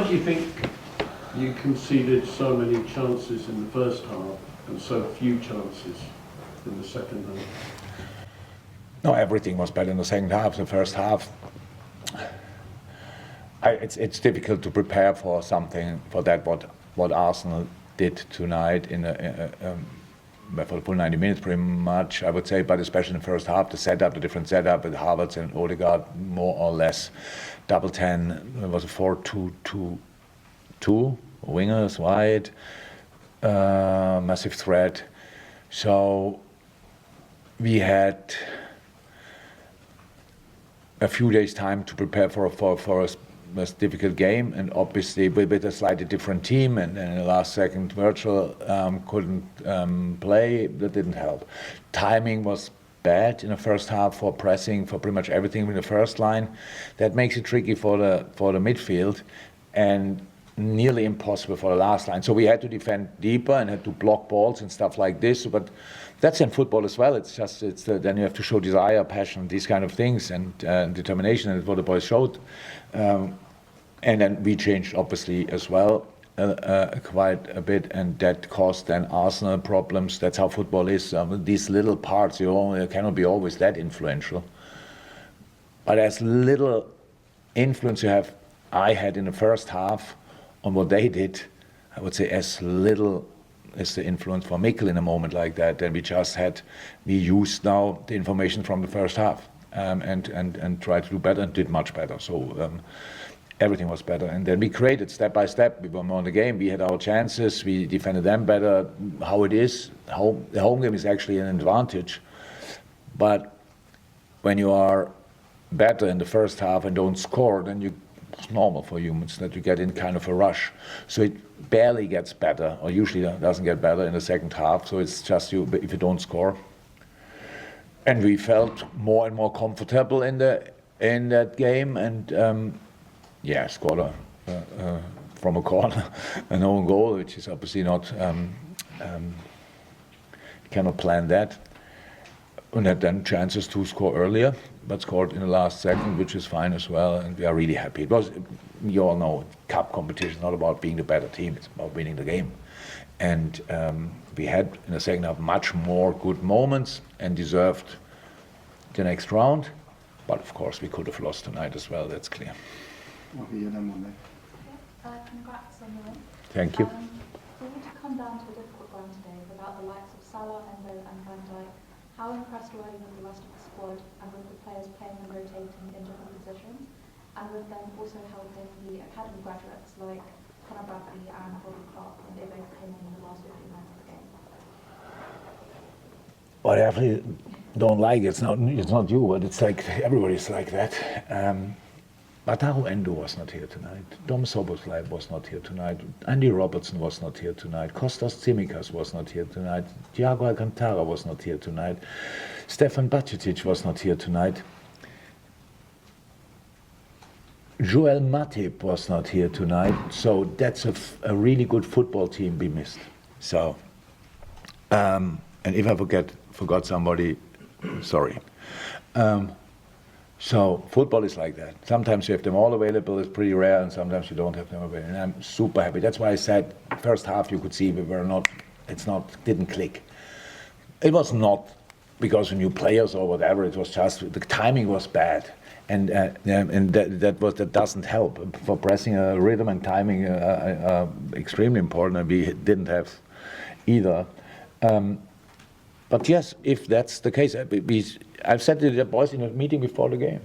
Why do you think you conceded so many chances in the first half and so few chances in the second half? No, everything was better in the second half. The first half, it's difficult to prepare for something for that. What Arsenal did tonight for the full 90 minutes, pretty much, I would say, but especially in the first half, the different setup with Havertz and Odegaard, more or less double 10. It was a 4-2-2, wingers wide, massive threat. So we had a few days' time to prepare for a difficult game, and obviously with a slightly different team, and in the last second Virgil couldn't play. That didn't help. Timing was bad in the first half for pressing, for pretty much everything in the first line. That makes it tricky for the midfield, and nearly impossible for the last line. So we had to defend deeper and had to block balls and stuff like this. But that's in football as well. Then you have to show desire, passion, these kind of things, and determination, and that's what the boys showed. And then we changed obviously as well quite a bit, and that caused then Arsenal problems. That's how football is. These little parts, you cannot be always that influential. But as little influence I had in the first half on what they did, I would say as little as the influence for Mikel in a moment like that. And we used now the information from the first half and tried to do better, and did much better. So everything was better. And then we created step by step. We were more in the game. We had our chances. We defended them better. How it is, the home game is actually an advantage. But when you are better in the first half and don't score, then it's normal for humans that you get in kind of a rush. So it barely gets better, or usually doesn't get better in the second half. So it's just if you don't score. And we felt more and more comfortable in that game, and scored from a corner an own goal, which is obviously not cannot plan that. And had then chances to score earlier, but scored in the last second, which is fine as well, and we are really happy. You all know, cup competition is not about being the better team, it's about winning the game. And we had in the second half much more good moments and deserved the next round, but of course we could have lost tonight as well, that's clear. Congrats on the win. Thank you. For you to come down to a difficult ground today without the likes of Salah, Endo and Van Dijk, how impressed were you with the rest of the squad and with the players playing and rotating in different positions, and with them also helping the academy graduates like Conor Bradley and Jurgen Klopp when they both came in the last 15 minutes of the game? Well, I definitely don't like it. It's not you, but it's like everybody's like that. Wataru Endo was not here tonight. Dom Szoboszlai was not here tonight. Andy Robertson was not here tonight. Kostas Tsimikas was not here tonight. Thiago Alcantara was not here tonight. Stefan Bajcetic was not here tonight. Joel Matip was not here tonight. So that's a really good football team we missed. So, and if I forgot somebody, sorry. So football is like that. Sometimes you have them all available, it's pretty rare, and sometimes you don't have them available. And I'm super happy. That's why I said first half you could see didn't click. It was not because of new players or whatever, it was just the timing was bad. And that doesn't help. For pressing, rhythm and timing extremely important, and we didn't have either. But yes, if that's the case, I've said to the boys in a meeting before the game,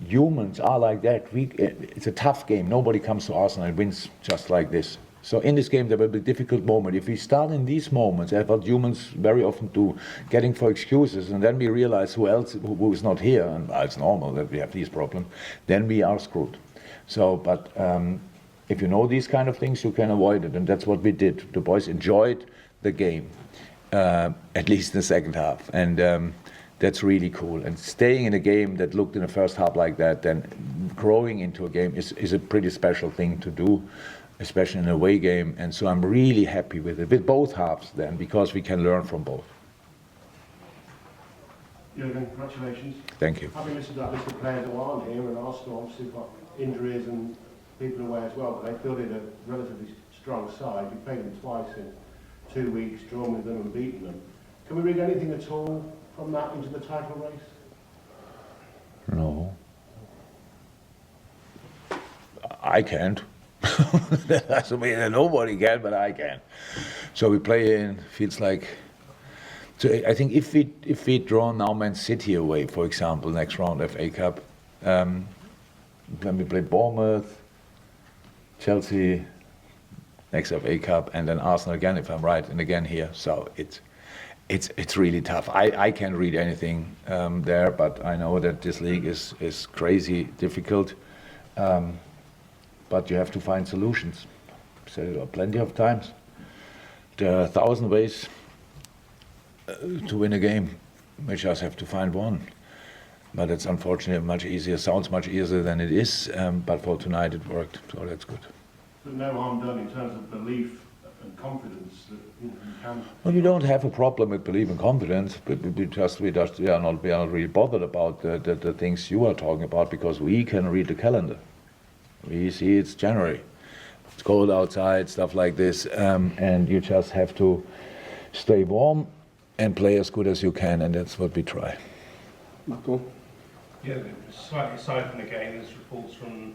humans are like that. It's a tough game. Nobody comes to Arsenal and wins just like this. So in this game, there will be a difficult moment. If we start in these moments, that's what humans very often do, getting for excuses, and then we realize who is not here, and it's normal that we have these problems, then we are screwed. So, but if you know these kind of things, you can avoid it, and that's what we did. The boys enjoyed the game. At least in the second half, and that's really cool. And staying in a game that looked in the first half like that, then growing into a game is a pretty special thing to do, especially in an away game. And so I'm really happy with it, with both halves then, because we can learn from both. Jurgen, congratulations. Thank you. Having listened to that list of players that aren't here, and Arsenal obviously got injuries and people away as well, but they filled in a relatively strong side. You played them twice in 2 weeks, drawn with them and beaten them. Can we read anything at all from that into the title race? No. I can't. That doesn't mean that nobody can, but I can. So we play in, feels like, so I think if we draw now Man City away, for example, next round FA Cup, then we play Bournemouth, Chelsea, next FA Cup, and then Arsenal again, if I'm right, and again here. So it's really tough. I can't read anything there, but I know that this league is crazy difficult. But you have to find solutions. Said it plenty of times. There are 1,000 ways to win a game. We just have to find one. But it's unfortunately much easier. Sounds much easier than it is. But for tonight it worked, so that's good. But no harm done in terms of belief and confidence that you can. Well, we don't have a problem with belief and confidence, but we are not really bothered about the things you are talking about, because we can read the calendar. We see it's January. It's cold outside, stuff like this, and you just have to stay warm and play as good as you can, and that's what we try. Michael? Yeah, slightly aside from the game, there's reports from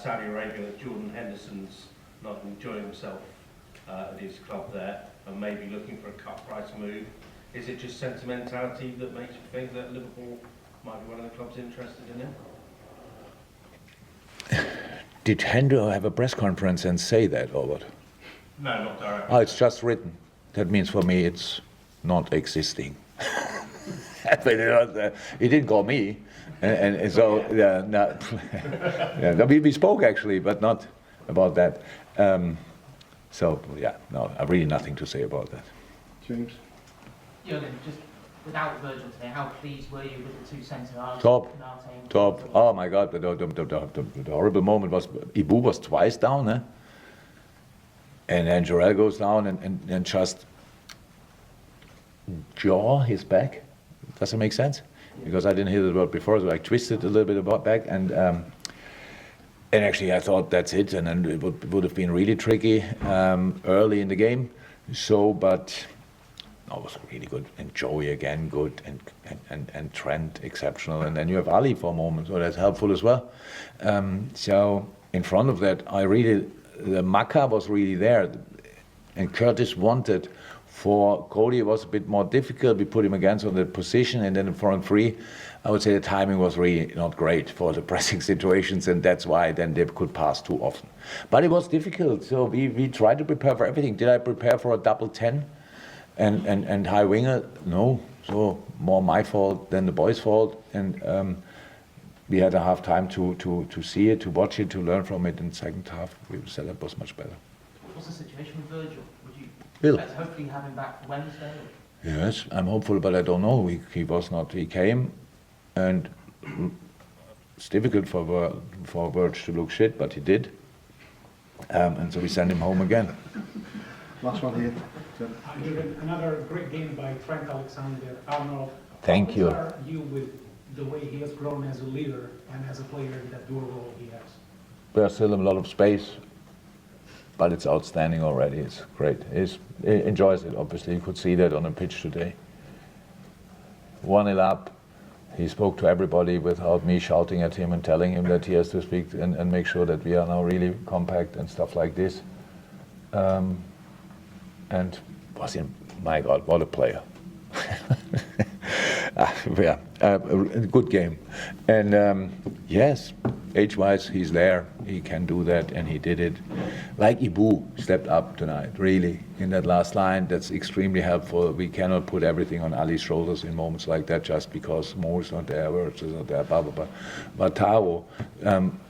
Saudi Arabia that Jordan Henderson's not enjoying himself at his club there and maybe looking for a cut price move. Is it just sentimentality that makes you think that Liverpool might be one of the clubs interested in him? Did Hendo have a press conference and say that, or what? No, not directly. Oh, it's just written. That means for me it's not existing. But he didn't call me, and so yeah, no, yeah, no, we spoke actually, but not about that. So yeah, no, I've really nothing to say about that. James? Jurgen, just without Virgil today, how pleased were you with the two centre-halves? Top. Oh my God, the horrible moment was Ibu was twice down, eh? And then Jorel goes down and just jaw his back. Does it make sense? Because I didn't hear the word before, so I twisted a little bit about back, and actually I thought that's it, and then it would have been really tricky early in the game. So, but no, it was really good, and Joey again good, and Trent exceptional, and then you have Ali for a moment, so that's helpful as well. So in front of that, the Maka was really there, and Curtis wanted. For Cody, it was a bit more difficult. We put him against on the position, and then in front three, I would say the timing was really not great for the pressing situations, and that's why then they could pass too often. But it was difficult, so we tried to prepare for everything. Did I prepare for a double 10 and high winger? No, so more my fault than the boys' fault, and we had a half time to see it, to watch it, to learn from it. In the second half, we said that was much better. What's the situation with Virgil? Would you hopefully have him back for Wednesday? Or? Yes, I'm hopeful, but I don't know. He was not. He came, and it's difficult for Virg to look shit, but he did, and so we sent him home again. Last one here. Another great game by Trent Alexander-Arnold. Thank you. How are you with the way he has grown as a leader and as a player in that dual role he has? There's still a lot of space, but it's outstanding already. It's great. He enjoys it, obviously. You could see that on the pitch today. 1-0 up. He spoke to everybody without me shouting at him and telling him that he has to speak and make sure that we are now really compact and stuff like this. And was in, my God, what a player. Yeah, a good game. And yes, age-wise, he's there. He can do that, and he did it. Like Ibu stepped up tonight, really, in that last line. That's extremely helpful. We cannot put everything on Ali's shoulders in moments like that just because Mo is not there, Wirtz is not there, blah, blah, blah. But Tavo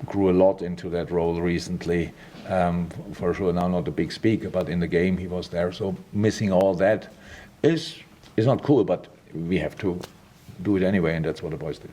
grew a lot into that role recently. For sure, now not a big speaker, but in the game he was there. So missing all that is not cool, but we have to do it anyway, and that's what the boys did.